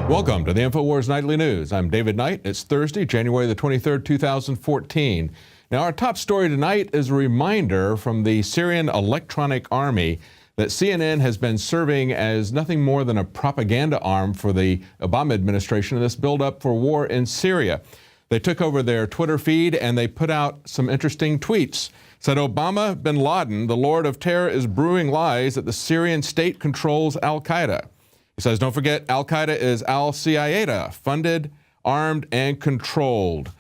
Welcome to the Infowars Nightly News. I'm David Knight. It's Thursday, January the 23rd, 2014. Now, our top story tonight is a reminder from the Syrian Electronic Army that CNN has been serving as nothing more than a propaganda arm for the Obama administration in this buildup for war in Syria. They took over their Twitter feed and they put out some interesting tweets. Said Obama bin Laden, the Lord of Terror, is brewing lies that the Syrian state controls Al-Qaeda. He says, don't forget, Al-Qaeda is Al-Qaeda, funded, armed, and controlled.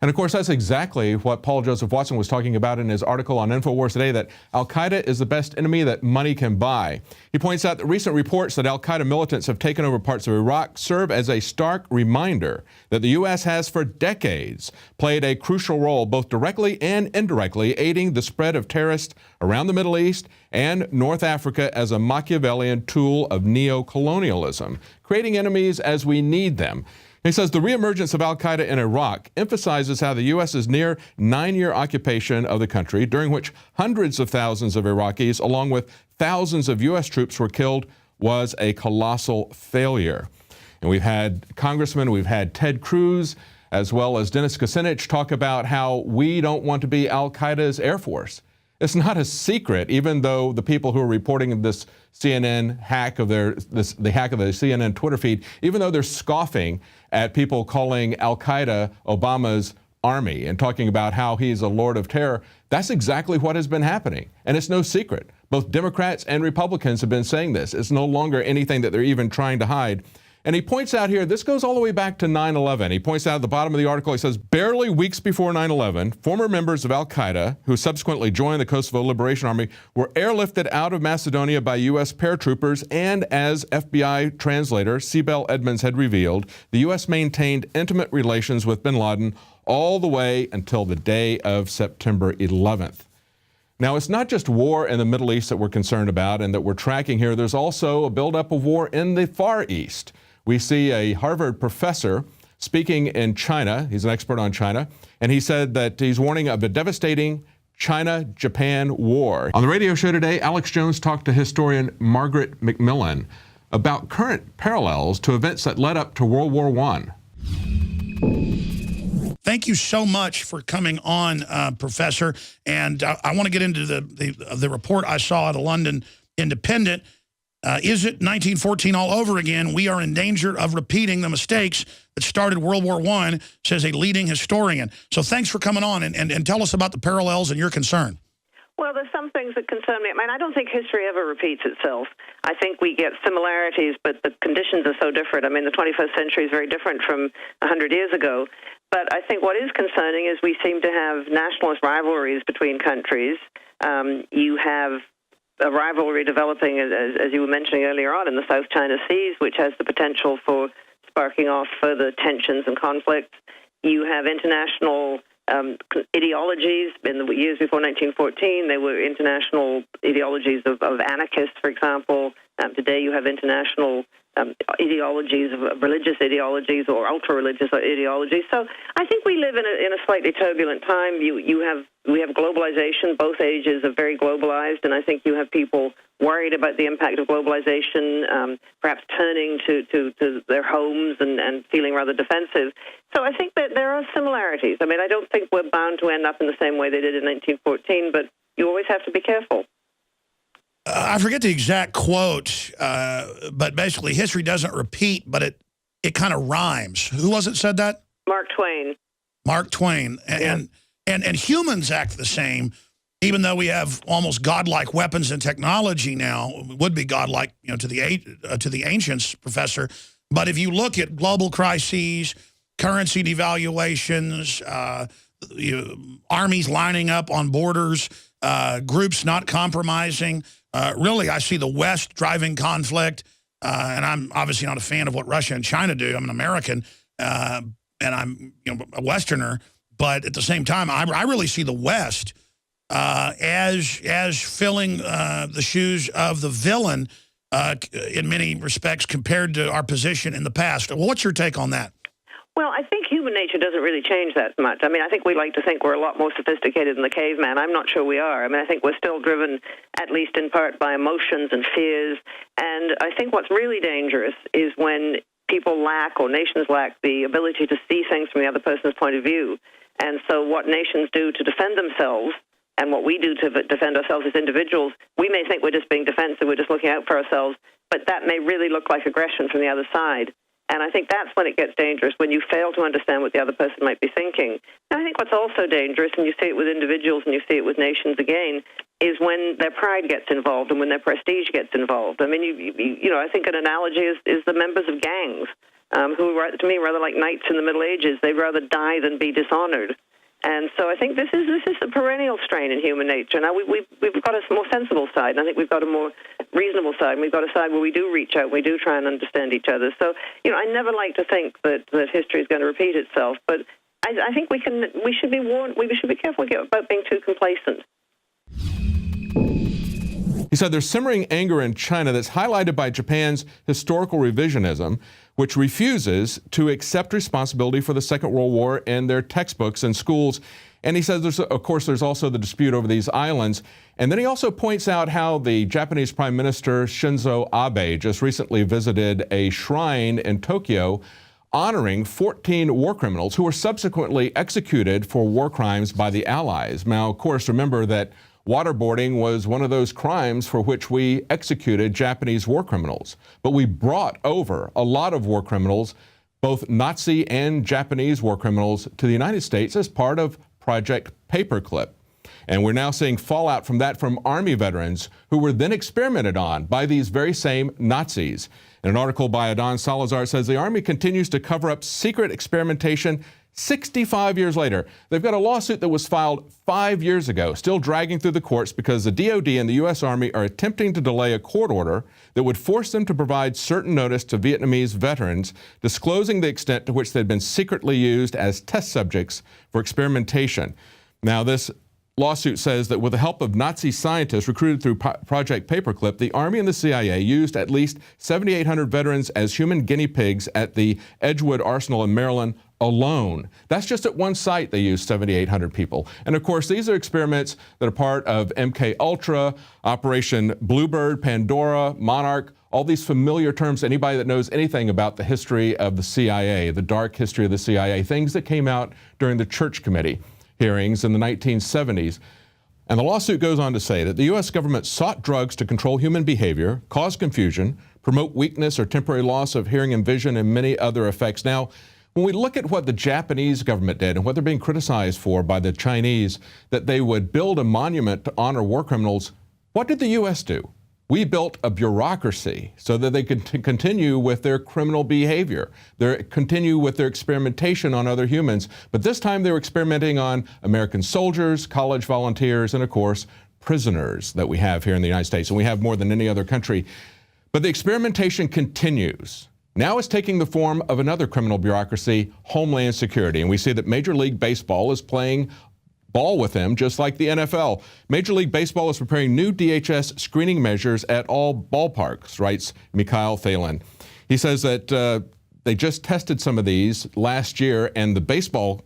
And of course, that's exactly what Paul Joseph Watson was talking about in his article on Infowars today, that Al-Qaeda is the best enemy that money can buy. He points out that recent reports that Al-Qaeda militants have taken over parts of Iraq serve as a stark reminder that the U.S. has for decades played a crucial role, both directly and indirectly, aiding the spread of terrorists around the Middle East and North Africa as a Machiavellian tool of neo-colonialism, creating enemies as we need them. He says the reemergence of Al-Qaeda in Iraq emphasizes how the U.S.'s near 9-year occupation of the country, during which hundreds of thousands of Iraqis, along with thousands of U.S. troops, were killed, was a colossal failure. And we've had congressmen, we've had Ted Cruz, as well as Dennis Kucinich talk about how we don't want to be Al-Qaeda's Air Force. It's not a secret, even though the people who are reporting this CNN hack of the hack of the CNN Twitter feed, even though they're scoffing at people calling Al-Qaeda Obama's army and talking about how he's a lord of terror, that's exactly what has been happening. And it's no secret. Both Democrats and Republicans have been saying this. It's no longer anything that they're even trying to hide. And he points out here, this goes all the way back to 9/11. He points out at the bottom of the article, he says, barely weeks before 9/11, former members of Al-Qaeda, who subsequently joined the Kosovo Liberation Army, were airlifted out of Macedonia by U.S. paratroopers, and as FBI translator Sibel Edmonds had revealed, the U.S. maintained intimate relations with bin Laden all the way until the day of September 11th. Now, it's not just war in the Middle East that we're concerned about and that we're tracking here. There's also a buildup of war in the Far East. We see a Harvard professor speaking in China. He's an expert on China. And he said that he's warning of a devastating China-Japan war. On the radio show today, Alex Jones talked to historian Margaret Macmillan about current parallels to events that led up to World War I. Thank you so much for coming on, Professor. And I want to get into the report I saw at a London Independent. Is it 1914 all over again? We are in danger of repeating the mistakes that started World War I, says a leading historian. So thanks for coming on and tell us about the parallels and your concern. Well, there's some things that concern me. I mean, I don't think history ever repeats itself. I think we get similarities, but the conditions are so different. I mean, the 21st century is very different from 100 years ago. But I think what is concerning is we seem to have nationalist rivalries between countries. You have a rivalry developing, as you were mentioning earlier on, in the South China Seas, which has the potential for sparking off further tensions and conflicts. You have international ideologies. In the years before 1914, they were international ideologies of anarchists, for example. Today you have international ideologies, of religious ideologies or ultra-religious ideologies. So I think we live in a slightly turbulent time. We have globalization. Both ages are very globalized, and I think you have people worried about the impact of globalization, perhaps turning to their homes and feeling rather defensive. So I think that there are similarities. I mean, I don't think we're bound to end up in the same way they did in 1914, but you always have to be careful. I forget the exact quote, but basically history doesn't repeat, but it kind of rhymes. Who was it said that? Mark Twain. Mark Twain. And humans act the same, even though we have almost godlike weapons and technology now. Would be godlike, you know, to the ancients, Professor. But if you look at global crises, currency devaluations, armies lining up on borders, groups not compromising. Really, I see the West driving conflict, and I'm obviously not a fan of what Russia and China do. I'm an American, and I'm a Westerner. But at the same time, I really see the West as filling the shoes of the villain in many respects compared to our position in the past. Well, what's your take on that? Well, I think human nature doesn't really change that much. I mean, I think we like to think we're a lot more sophisticated than the caveman. I'm not sure we are. I mean, I think we're still driven, at least in part, by emotions and fears. And I think what's really dangerous is when people lack, or nations lack, the ability to see things from the other person's point of view. And so what nations do to defend themselves and what we do to defend ourselves as individuals, we may think we're just being defensive, we're just looking out for ourselves, but that may really look like aggression from the other side. And I think that's when it gets dangerous, when you fail to understand what the other person might be thinking. And I think what's also dangerous, and you see it with individuals and you see it with nations again, is when their pride gets involved and when their prestige gets involved. I mean, you know, I think an analogy is the members of gangs, who are, to me, rather like knights in the Middle Ages. They'd rather die than be dishonored. And so I think this is a perennial strain in human nature. Now, we've got a more sensible side, and I think we've got a more reasonable side, and we've got a side where we do reach out, we do try and understand each other. So, you know, I never like to think that history is going to repeat itself, but I think we should be warned, we should be careful about being too complacent. He said there's simmering anger in China that's highlighted by Japan's historical revisionism, which refuses to accept responsibility for the Second World War in their textbooks and schools. And he says, there's also the dispute over these islands. And then he also points out how the Japanese Prime Minister Shinzo Abe just recently visited a shrine in Tokyo honoring 14 war criminals who were subsequently executed for war crimes by the Allies. Now, of course, remember that waterboarding was one of those crimes for which we executed Japanese war criminals. But we brought over a lot of war criminals, both Nazi and Japanese war criminals, to the United States as part of Project Paperclip. And we're now seeing fallout from that from Army veterans who were then experimented on by these very same Nazis. In an article by Adon Salazar, it says the Army continues to cover up secret experimentation 65 years later. They've got a lawsuit that was filed 5 years ago, still dragging through the courts because the DOD and the U.S. Army are attempting to delay a court order that would force them to provide certain notice to Vietnamese veterans, disclosing the extent to which they'd been secretly used as test subjects for experimentation. Now, this lawsuit says that with the help of Nazi scientists recruited through Project Paperclip, the Army and the CIA used at least 7,800 veterans as human guinea pigs at the Edgewood Arsenal in Maryland alone. That's just at one site they used 7,800 people. And of course, these are experiments that are part of MK Ultra, Operation Bluebird, Pandora, Monarch, all these familiar terms. Anybody that knows anything about the history of the CIA, the dark history of the CIA, things that came out during the Church Committee hearings in the 1970s. And the lawsuit goes on to say that the U.S. government sought drugs to control human behavior, cause confusion, promote weakness or temporary loss of hearing and vision, and many other effects. Now, when we look at what the Japanese government did and what they're being criticized for by the Chinese, that they would build a monument to honor war criminals, what did the U.S. do? We built a bureaucracy so that they could continue with their criminal behavior, continue with their experimentation on other humans. But this time they were experimenting on American soldiers, college volunteers, and of course, prisoners that we have here in the United States. And we have more than any other country. But the experimentation continues. Now it's taking the form of another criminal bureaucracy, Homeland Security. And we see that Major League Baseball is playing ball with them, just like the NFL. Major League Baseball is preparing new DHS screening measures at all ballparks, writes Mikhail Thalen. He says that they just tested some of these last year, and the baseball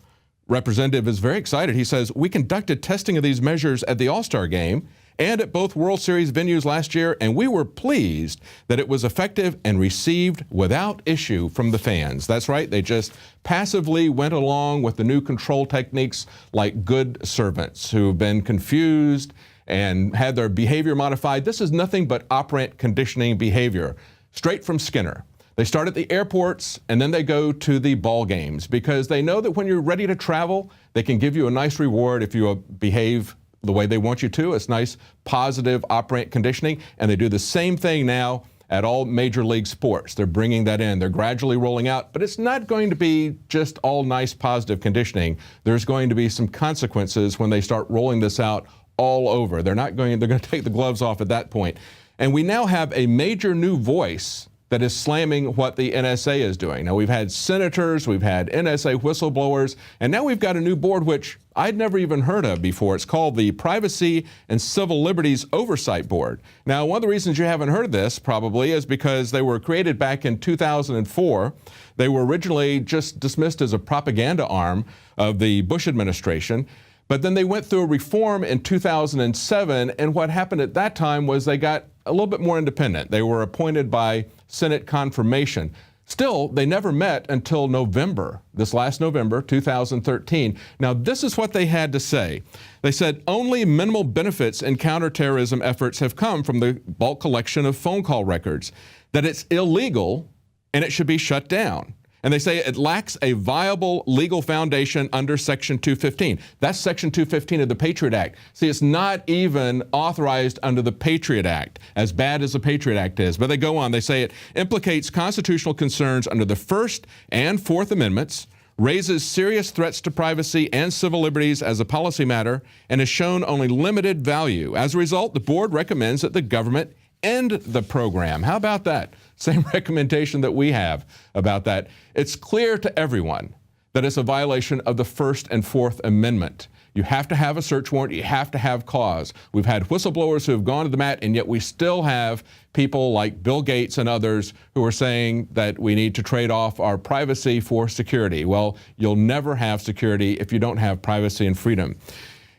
representative is very excited. He says, we conducted testing of these measures at the All-Star game and at both World Series venues last year, and we were pleased that it was effective and received without issue from the fans. That's right, they just passively went along with the new control techniques like good servants who've been confused and had their behavior modified. This is nothing but operant conditioning behavior, straight from Skinner. They start at the airports and then they go to the ball games because they know that when you're ready to travel, they can give you a nice reward if you behave the way they want you to. It's nice, positive, operant conditioning. And they do the same thing now at all major league sports. They're bringing that in. They're gradually rolling out. But it's not going to be just all nice, positive conditioning. There's going to be some consequences when they start rolling this out all over. They're going to take the gloves off at that point. And we now have a major new voice that is slamming what the NSA is doing. Now, we've had senators, we've had NSA whistleblowers, and now we've got a new board which I'd never even heard of before. It's called the Privacy and Civil Liberties Oversight Board. Now, one of the reasons you haven't heard of this probably is because they were created back in 2004. They were originally just dismissed as a propaganda arm of the Bush administration. But then they went through a reform in 2007, and what happened at that time was they got a little bit more independent. They were appointed by Senate confirmation. Still, they never met until November, this last November, 2013. Now, this is what they had to say. They said only minimal benefits in counterterrorism efforts have come from the bulk collection of phone call records, that it's illegal and it should be shut down. And they say it lacks a viable legal foundation under Section 215. That's Section 215 of the Patriot Act. See, it's not even authorized under the Patriot Act, as bad as the Patriot Act is. But they go on. They say it implicates constitutional concerns under the First and Fourth Amendments, raises serious threats to privacy and civil liberties as a policy matter, and has shown only limited value. As a result, the board recommends that the government end the program. How about that? Same recommendation that we have about that. It's clear to everyone that it's a violation of the First and Fourth Amendment. You have to have a search warrant. You have to have cause. We've had whistleblowers who have gone to the mat, and yet we still have people like Bill Gates and others who are saying that we need to trade off our privacy for security. Well, you'll never have security if you don't have privacy and freedom.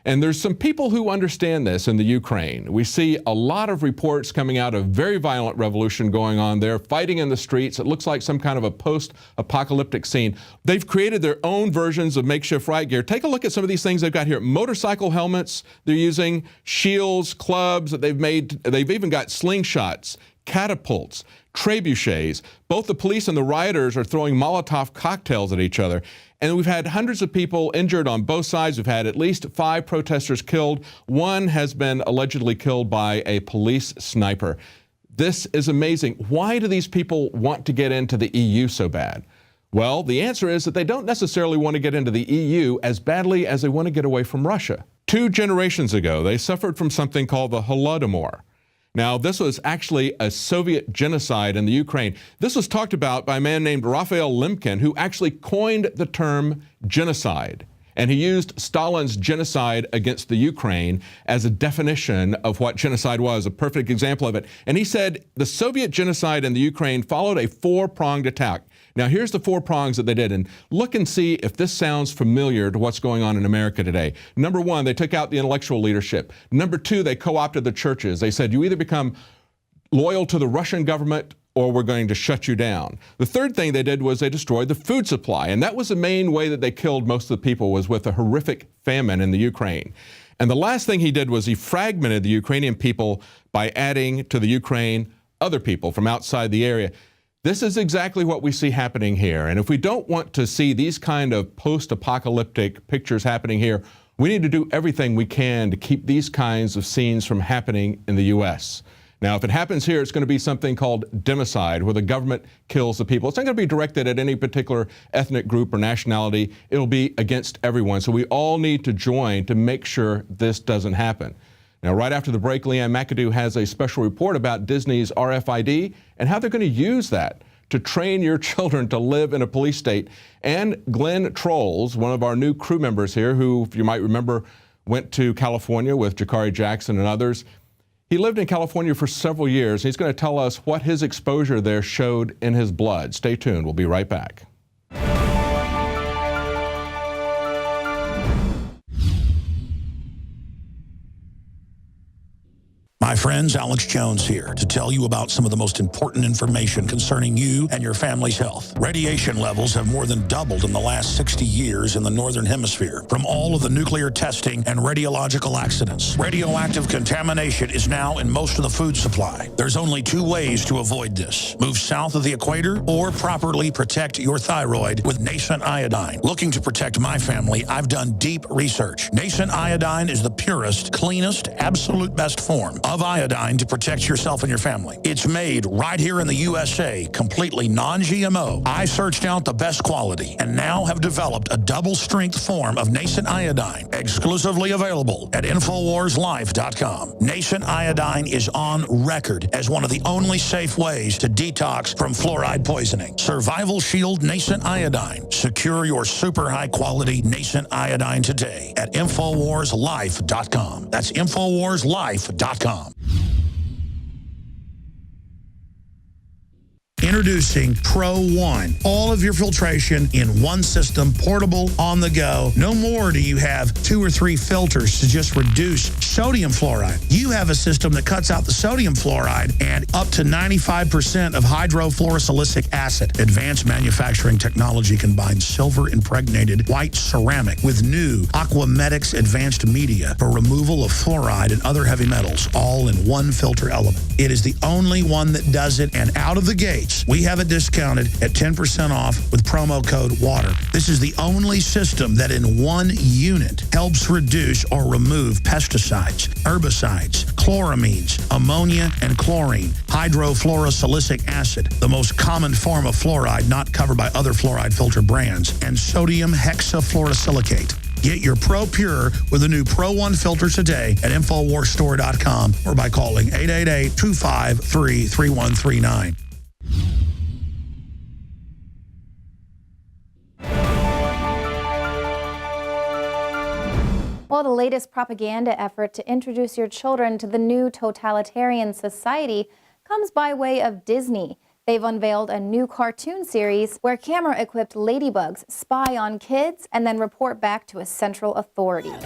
And there's some people who understand this in the Ukraine. We see a lot of reports coming out of very violent revolution going on there, fighting in the streets. It looks like some kind of a post-apocalyptic scene. They've created their own versions of makeshift riot gear. Take a look at some of these things they've got here. Motorcycle helmets they're using, shields, clubs that they've made. They've even got slingshots, catapults, trebuchets. Both the police and the rioters are throwing Molotov cocktails at each other. And we've had hundreds of people injured on both sides. We've had at least 5 protesters killed. One has been allegedly killed by a police sniper. This is amazing. Why do these people want to get into the EU so bad? Well, the answer is that they don't necessarily want to get into the EU as badly as they want to get away from Russia. 2 generations ago, they suffered from something called the Holodomor. Now, this was actually a Soviet genocide in the Ukraine. This was talked about by a man named Raphael Lemkin, who actually coined the term genocide. And he used Stalin's genocide against the Ukraine as a definition of what genocide was, a perfect example of it. And he said the Soviet genocide in the Ukraine followed a 4-pronged attack. Now, here's the 4 prongs that they did, and look and see if this sounds familiar to what's going on in America today. Number 1, they took out the intellectual leadership. Number 2, they co-opted the churches. They said, you either become loyal to the Russian government or we're going to shut you down. The third thing they did was they destroyed the food supply, and that was the main way that they killed most of the people, was with a horrific famine in the Ukraine. And the last thing he did was he fragmented the Ukrainian people by adding to the Ukraine other people from outside the area. This is exactly what we see happening here. And if we don't want to see these kind of post-apocalyptic pictures happening here, we need to do everything we can to keep these kinds of scenes from happening in the U.S. Now, if it happens here, it's going to be something called democide, where the government kills the people. It's not going to be directed at any particular ethnic group or nationality. It'll be against everyone. So we all need to join to make sure this doesn't happen. Now, right after the break, Leanne McAdoo has a special report about Disney's RFID and how they're going to use that to train your children to live in a police state. And Glenn Trolls, one of our new crew members here, who, if you might remember, went to California with Jakari Jackson and others. He lived in California for several years. He's going to tell us what his exposure there showed in his blood. Stay tuned. We'll be right back. My friends, Alex Jones here to tell you about some of the most important information concerning you and your family's health. Radiation levels have more than doubled in the last 60 years in the Northern Hemisphere from all of the nuclear testing and radiological accidents. Radioactive contamination is now in most of the food supply. There's only 2 ways to avoid this. Move south of the equator or properly protect your thyroid with nascent iodine. Looking to protect my family, I've done deep research. Nascent iodine is the purest, cleanest, absolute best form of iodine to protect yourself and your family. It's made right here in the USA, completely non-GMO. I searched out the best quality and now have developed a double-strength form of nascent iodine, exclusively available at InfoWarsLife.com. Nascent iodine is on record as one of the only safe ways to detox from fluoride poisoning. Survival Shield Nascent Iodine. Secure your super high-quality nascent iodine today at InfoWarsLife.com. That's InfoWarsLife.com. Introducing Pro One. All of your filtration in one system, portable, on the go. No more do you have 2 or 3 filters to just reduce sodium fluoride. You have a system that cuts out the sodium fluoride and up to 95% of hydrofluorosilicic acid. Advanced manufacturing technology combines silver-impregnated white ceramic with new Aquamedics advanced media for removal of fluoride and other heavy metals, all in one filter element. It is the only one that does it, and out of the gates, we have it discounted at 10% off with promo code WATER. This is the only system that in one unit helps reduce or remove pesticides, herbicides, chloramines, ammonia, and chlorine, hydrofluorosilicic acid, the most common form of fluoride not covered by other fluoride filter brands, and sodium hexafluorosilicate. Get your Pro Pure with the new Pro One filter today at InfoWarsStore.com or by calling 888-253-3139. Well, the latest propaganda effort to introduce your children to the new totalitarian society comes by way of Disney. They've unveiled a new cartoon series where camera-equipped ladybugs spy on kids and then report back to a central authority. So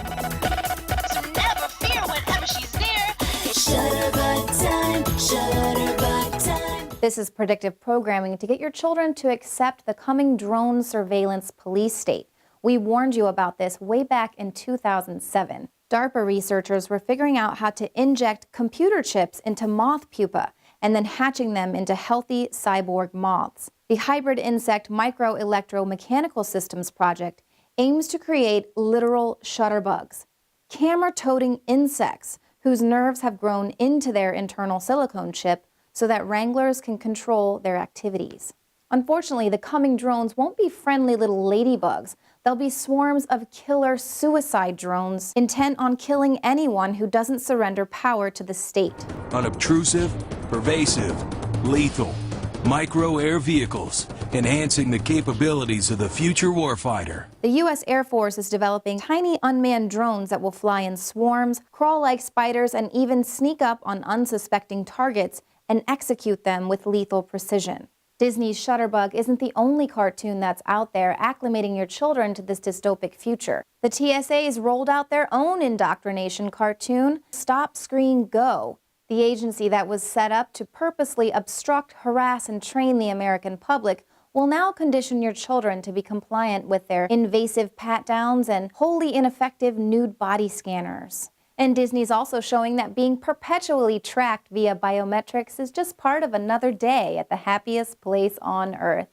never fear whenever she's near. Shutterbug time, shutterbug time. This is predictive programming to get your children to accept the coming drone surveillance police state. We warned you about this way back in 2007. DARPA researchers were figuring out how to inject computer chips into moth pupa and then hatching them into healthy cyborg moths. The hybrid insect microelectromechanical systems project aims to create literal shutterbugs, camera-toting insects whose nerves have grown into their internal silicone chip so that wranglers can control their activities. Unfortunately, the coming drones won't be friendly little ladybugs. They'll be swarms of killer suicide drones intent on killing anyone who doesn't surrender power to the state. Unobtrusive, pervasive, lethal, micro-air vehicles, enhancing the capabilities of the future warfighter. The U.S. Air Force is developing tiny unmanned drones that will fly in swarms, crawl like spiders, and even sneak up on unsuspecting targets and execute them with lethal precision. Disney's Shutterbug isn't the only cartoon that's out there acclimating your children to this dystopic future. The TSA's rolled out their own indoctrination cartoon, Stop, Screen, Go. The agency that was set up to purposely obstruct, harass, and train the American public will now condition your children to be compliant with their invasive pat-downs and wholly ineffective nude body scanners. And Disney's also showing that being perpetually tracked via biometrics is just part of another day at the happiest place on Earth.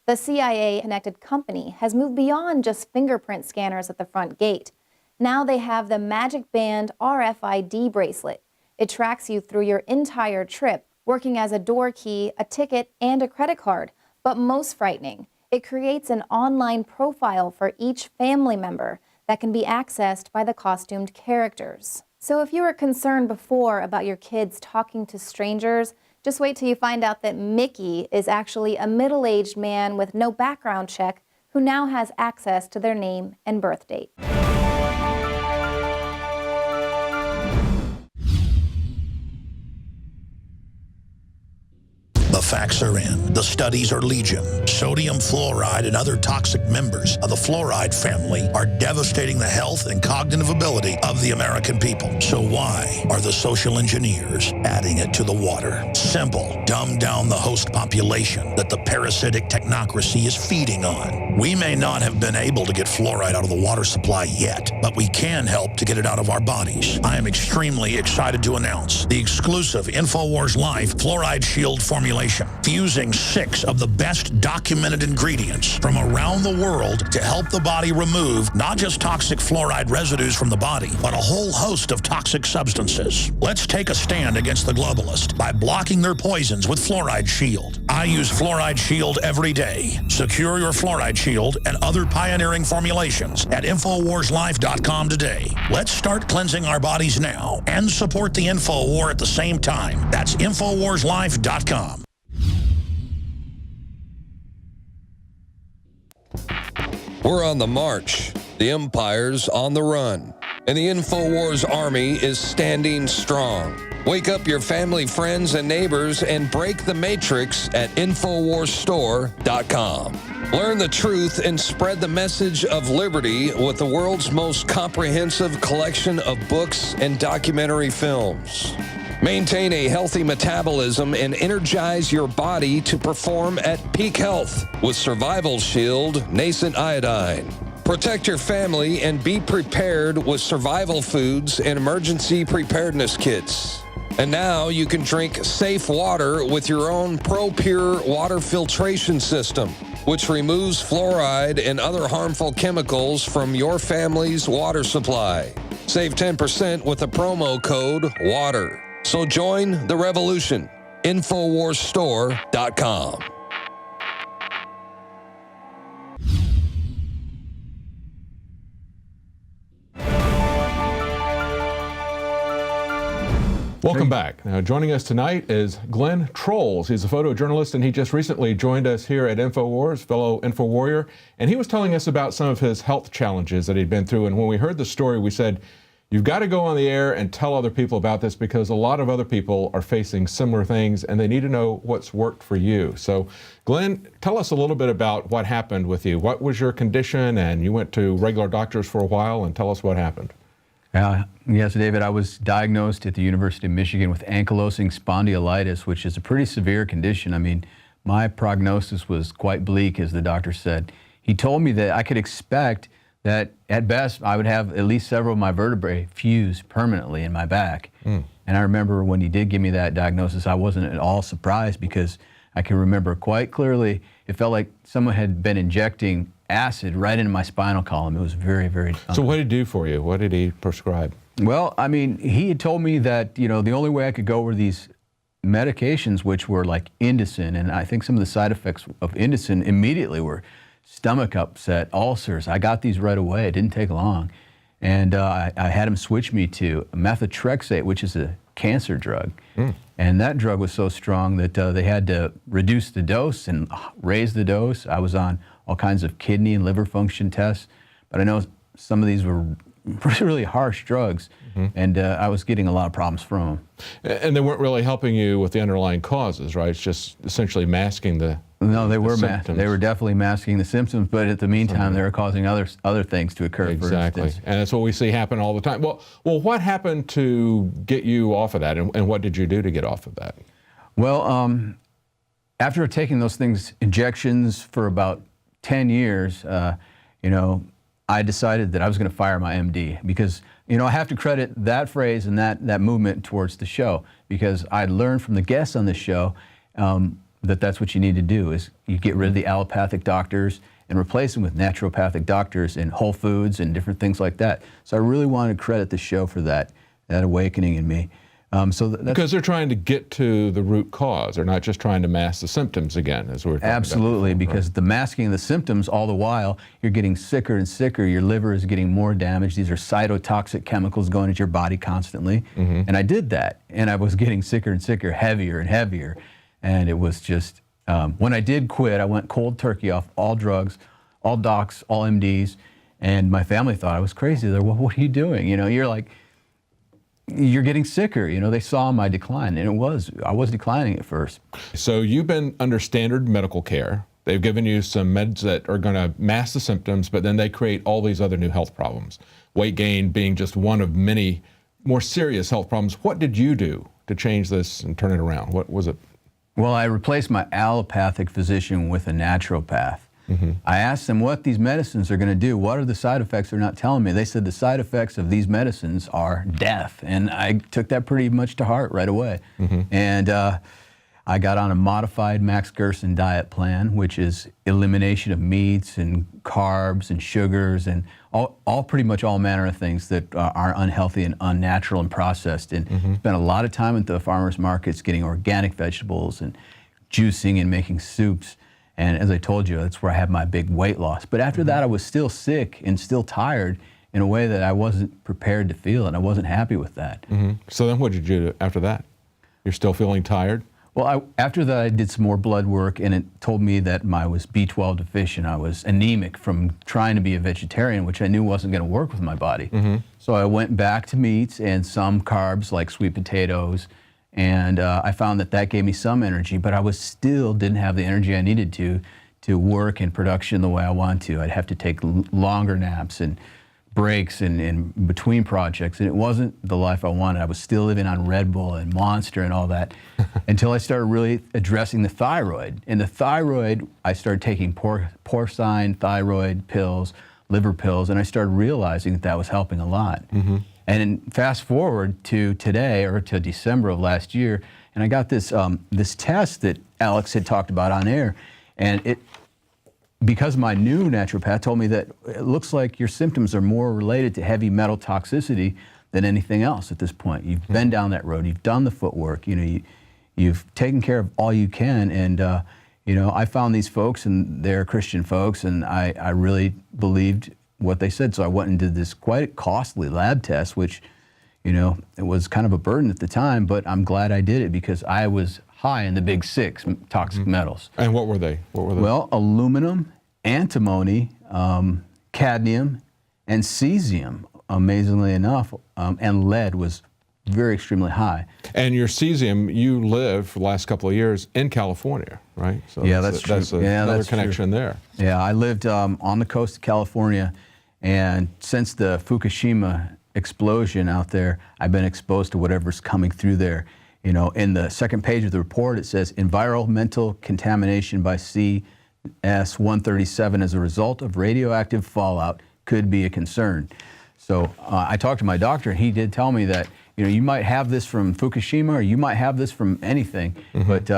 The CIA-connected company has moved beyond just fingerprint scanners at the front gate. Now they have the Magic Band RFID bracelet. It tracks you through your entire trip, working as a door key, a ticket, and a credit card. But most frightening, it creates an online profile for each family member that can be accessed by the costumed characters. So if you were concerned before about your kids talking to strangers, just wait till you find out that Mickey is actually a middle-aged man with no background check who now has access to their name and birth date. The facts are in. The studies are legion. Sodium fluoride and other toxic members of the fluoride family are devastating the health and cognitive ability of the American people. So why are the social engineers adding it to the water? Simple. Dumb down the host population that the parasitic technocracy is feeding on. We may not have been able to get fluoride out of the water supply yet, but we can help to get it out of our bodies. I am extremely excited to announce the exclusive Infowars Life Fluoride Shield formulation, fusing 6 of the best documented ingredients from around the world to help the body remove not just toxic fluoride residues from the body, but a whole host of toxic substances. Let's take a stand against the globalist by blocking their poisons with Fluoride Shield. I use Fluoride Shield every day. Secure your Fluoride Shield and other pioneering formulations at InfoWarsLife.com today. Let's start cleansing our bodies now and support the Info War at the same time. That's InfoWarsLife.com. We're on the march. The empire's on the run. And the Infowars army is standing strong. Wake up your family, friends, and neighbors and break the matrix at InfoWarsStore.com. Learn the truth and spread the message of liberty with the world's most comprehensive collection of books and documentary films. Maintain a healthy metabolism and energize your body to perform at peak health with Survival Shield Nascent Iodine. Protect your family and be prepared with survival foods and emergency preparedness kits. And now you can drink safe water with your own ProPure water filtration system, which removes fluoride and other harmful chemicals from your family's water supply. Save 10% with the promo code WATER. So join the revolution. InfoWarsStore.com. Welcome back. Now, joining us tonight is Glenn Trolls. He's a photojournalist, and he just recently joined us here at Infowars, fellow Info Warrior, and he was telling us about some of his health challenges that he'd been through. And when we heard the story, we said, you've got to go on the air and tell other people about this because a lot of other people are facing similar things, and they need to know what's worked for you. So, Glenn, tell us a little bit about what happened with you. What was your condition? And you went to regular doctors for a while, and tell us what happened. Yes, David, I was diagnosed at the University of Michigan with ankylosing spondylitis, which is a pretty severe condition. I mean, my prognosis was quite bleak, as the doctor said. He told me that I could expect that at best I would have at least several of my vertebrae fused permanently in my back. And I remember when he did give me that diagnosis, I wasn't at all surprised because I can remember quite clearly it felt like someone had been injecting acid right into my spinal column. It was very, very... So what did he do for you? What did he prescribe? Well, I mean, he had told me that, you know, the only way I could go were these medications, which were like Indocin, and I think some of the side effects of Indocin immediately were stomach upset, ulcers. I got these right away. It didn't take long. And I had him switch me to methotrexate, which is a cancer drug. And that drug was so strong that they had to reduce the dose and raise the dose. I was on all kinds of kidney and liver function tests, but I know some of these were really harsh drugs, and I was getting a lot of problems from them. And they weren't really helping you with the underlying causes, right? It's just essentially masking the No, they were symptoms. they were definitely masking the symptoms, but at the meantime, they were causing other things to occur. Exactly, for instance. and that's what we see happen all the time. Well, what happened to get you off of that, and what did you do to get off of that? Well, after taking those things, injections for about 10 years, you know, I decided that I was going to fire my MD because, you know, I have to credit that phrase and that movement towards the show because I learned from the guests on this show that that's what you need to do is you get rid of the allopathic doctors and replace them with naturopathic doctors in Whole Foods and different things like that. So I really wanted to credit the show for that awakening in me. Because they're trying to get to the root cause. They're not just trying to mask the symptoms again, as we were talking Absolutely, about before, because the masking of the symptoms all the while, you're getting sicker and sicker. Your liver is getting more damaged. These are cytotoxic chemicals going into your body constantly. And I did that, and I was getting sicker and sicker, heavier and heavier. And it was just, when I did quit, I went cold turkey off all drugs, all docs, all MDs, and my family thought I was crazy. They're, well, what are you doing? You know, you're getting sicker. You know, they saw my decline, and I was declining at first. So you've been under standard medical care. They've given you some meds that are going to mask the symptoms, but then they create all these other new health problems. Weight gain being just one of many more serious health problems. What did you do to change this and turn it around? What was it? Well, I replaced my allopathic physician with a naturopath. I asked them what these medicines are going to do. What are the side effects they're not telling me? They said the side effects of these medicines are death. And I took that pretty much to heart right away. And I got on a modified Max Gerson diet plan, which is elimination of meats and carbs and sugars and pretty much all manner of things that are unhealthy and unnatural and processed. And spent a lot of time at the farmers markets getting organic vegetables and juicing and making soups. And as I told you, that's where I had my big weight loss. But after that, I was still sick and still tired in a way that I wasn't prepared to feel, and I wasn't happy with that. So then what did you do after that? You're still feeling tired? Well, after that, I did some more blood work, and it told me that I was B12 deficient. I was anemic from trying to be a vegetarian, which I knew wasn't going to work with my body. So I went back to meats and some carbs like sweet potatoes, and I found that gave me some energy, but I still didn't have the energy I needed to work in production the way I want to. I'd have to take longer naps and breaks in between projects, and it wasn't the life I wanted. I was still living on Red Bull and Monster and all that until I started really addressing the thyroid. And the thyroid, I started taking porcine thyroid pills, liver pills, and I started realizing that was helping a lot. And fast forward to today, or to December of last year, and I got this this test that Alex had talked about on air, and because my new naturopath told me that it looks like your symptoms are more related to heavy metal toxicity than anything else at this point. You've been down that road, you've done the footwork, you've taken care of all you can, and I found these folks, and they're Christian folks, and I really believed what they said, so I went and did this quite costly lab test, which, it was kind of a burden at the time, but I'm glad I did it because I was high in the big 6 toxic metals. And what were they? Well, aluminum, antimony, cadmium, and cesium, amazingly enough, and lead was very extremely high. And your cesium, you lived for the last couple of years in California, right? So yeah, that's true. That's another connection there. Yeah, I lived on the coast of California, and since the Fukushima explosion out there, I've been exposed to whatever's coming through there. In the second page of the report, it says environmental contamination by CS-137 as a result of radioactive fallout could be a concern. So I talked to my doctor, and he did tell me that you might have this from Fukushima, or you might have this from anything, but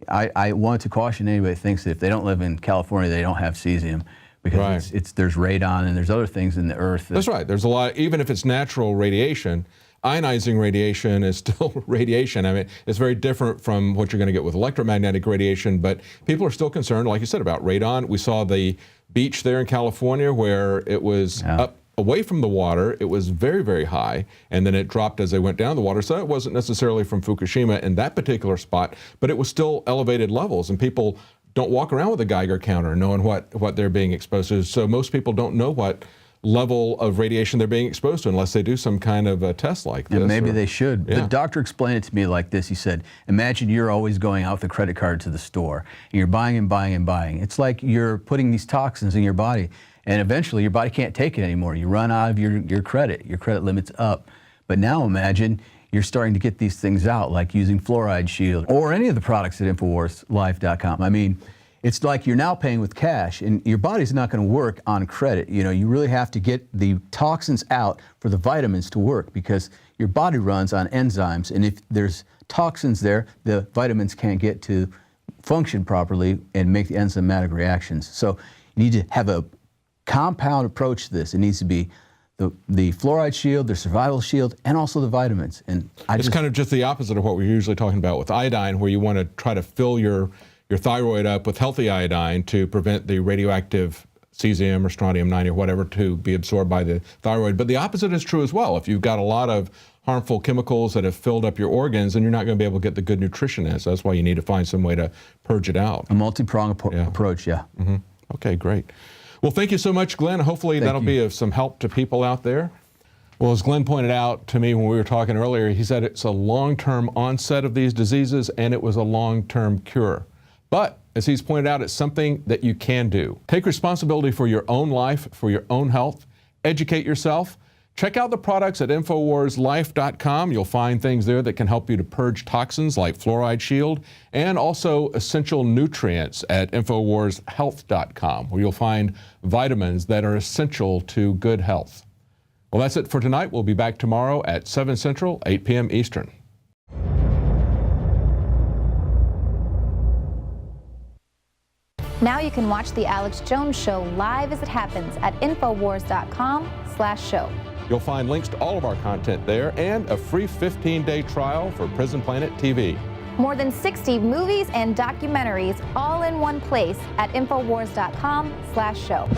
I want to caution anybody that thinks that if they don't live in California, they don't have cesium, because there's radon and there's other things in the earth. That's right. There's a lot, even if it's natural radiation. Ionizing radiation is still radiation. I mean, it's very different from what you're going to get with electromagnetic radiation, but people are still concerned, like you said, about radon. We saw the beach there in California where it was up away from the water. It was very, very high, and then it dropped as they went down the water. So it wasn't necessarily from Fukushima in that particular spot, but it was still elevated levels, and people don't walk around with a Geiger counter knowing what they're being exposed to. So most people don't know what level of radiation they're being exposed to unless they do some kind of a test like this. And maybe they should. The doctor explained it to me like this. He said, imagine you're always going out with a credit card to the store, and you're buying and buying and buying. It's like you're putting these toxins in your body, and eventually your body can't take it anymore. You run out of your credit limit's up. But now imagine you're starting to get these things out, like using Fluoride Shield or any of the products at InfoWarsLife.com. I mean, it's like you're now paying with cash, and your body's not going to work on credit. You really have to get the toxins out for the vitamins to work, because your body runs on enzymes, and if there's toxins there, the vitamins can't get to function properly and make the enzymatic reactions. So you need to have a compound approach to this. It needs to be the Fluoride Shield, the Survival Shield, and also the vitamins. And it's kind of just the opposite of what we're usually talking about with iodine, where you want to try to fill your thyroid up with healthy iodine to prevent the radioactive cesium or strontium-90 or whatever to be absorbed by the thyroid. But the opposite is true as well. If you've got a lot of harmful chemicals that have filled up your organs, then you're not going to be able to get the good nutrition in. So that's why you need to find some way to purge it out. A multi-pronged approach, yeah. Okay, great. Well, thank you so much, Glenn. Hopefully that'll be of some help to people out there. Well, as Glenn pointed out to me when we were talking earlier, he said it's a long-term onset of these diseases, and it was a long-term cure. But, as he's pointed out, it's something that you can do. Take responsibility for your own life, for your own health. Educate yourself. Check out the products at InfoWarsLife.com. You'll find things there that can help you to purge toxins like Fluoride Shield, and also essential nutrients at InfoWarsHealth.com, where you'll find vitamins that are essential to good health. Well, that's it for tonight. We'll be back tomorrow at 7 Central, 8 p.m. Eastern. Now you can watch The Alex Jones Show live as it happens at Infowars.com/show. You'll find links to all of our content there and a free 15-day trial for Prison Planet TV. More than 60 movies and documentaries all in one place at Infowars.com/show.